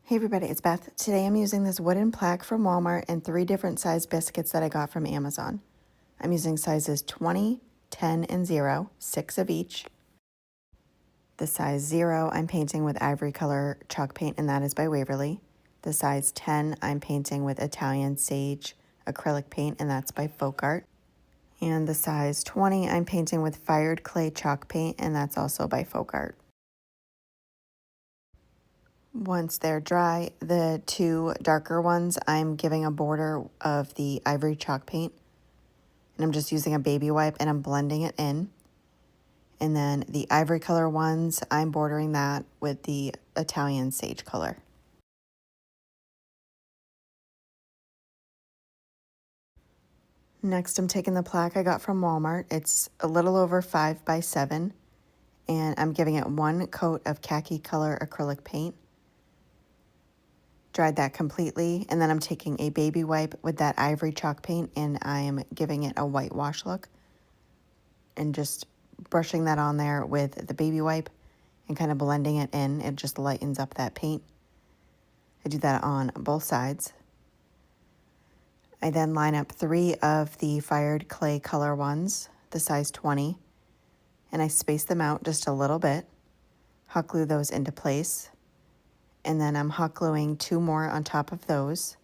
Hey everybody, it's Beth. Today I'm using this wooden plaque from Walmart and 3 different size biscuits that I got from Amazon. I'm using sizes 20, 10, and 0, 6 of each. The size 0 I'm painting with Ivory color chalk paint, and that is by Waverly. The size 10 I'm painting with Italian sage acrylic paint, and that's by Folkart. And the size 20 I'm painting with fired clay chalk paint, and that's also by Folkart. Once they're dry, the 2 darker ones, I'm giving a border of the Ivory chalk paint. And I'm just using a baby wipe and I'm blending it in. And then the Ivory color ones, I'm bordering that with the Italian sage color. Next, I'm taking the plaque I got from Walmart. It's a little over 5 by 7. And I'm giving it 1 coat of khaki color acrylic paint. Dried that completely, and then I'm taking a baby wipe with that Ivory chalk paint and I am giving it a whitewash look and just brushing that on there with the baby wipe and kind of blending it in. It just lightens up that paint. I do that on both sides. I then line up 3 of the fired clay color ones, the size 20, and I space them out just a little bit, hot glue those into place. And then I'm hot gluing 2 more on top of those,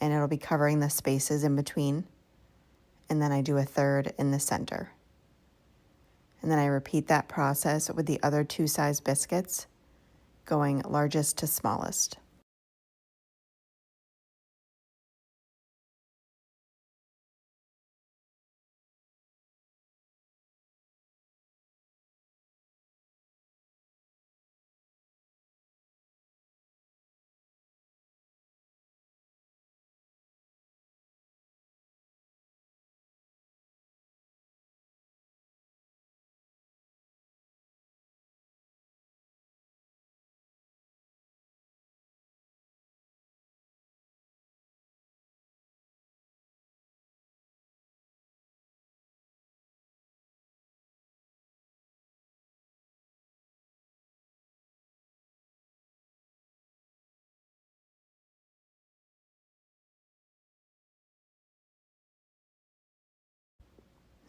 and it'll be covering the spaces in between. And then I do a 3rd in the center. And then I repeat that process with the other 2 size biscuits, going largest to smallest.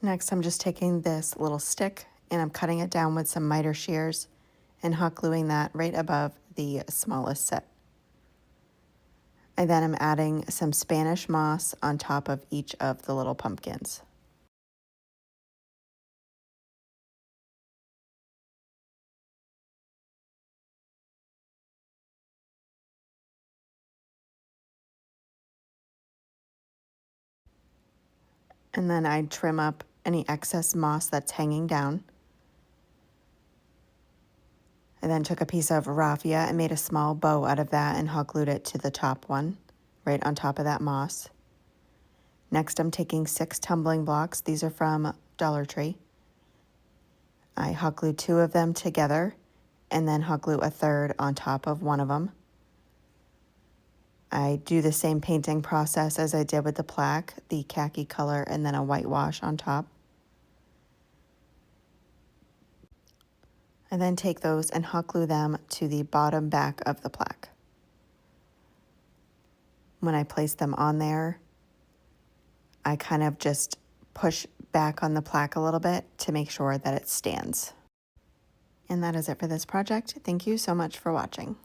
Next, I'm just taking this little stick and I'm cutting it down with some miter shears and hot gluing that right above the smallest set. I then am adding some Spanish moss on top of each of the little pumpkins. And then I trim up any excess moss that's hanging down. I then took a piece of raffia and made a small bow out of that and hot glued it to the top one, right on top of that moss. Next, I'm taking 6 tumbling blocks. These are from Dollar Tree. I hot glue 2 of them together and then hot glue a 3rd on top of one of them. I do the same painting process as I did with the plaque, the khaki color and then a whitewash on top. I then take those and hot glue them to the bottom back of the plaque. When I place them on there, I kind of just push back on the plaque a little bit to make sure that it stands. And that is it for this project. Thank you so much for watching.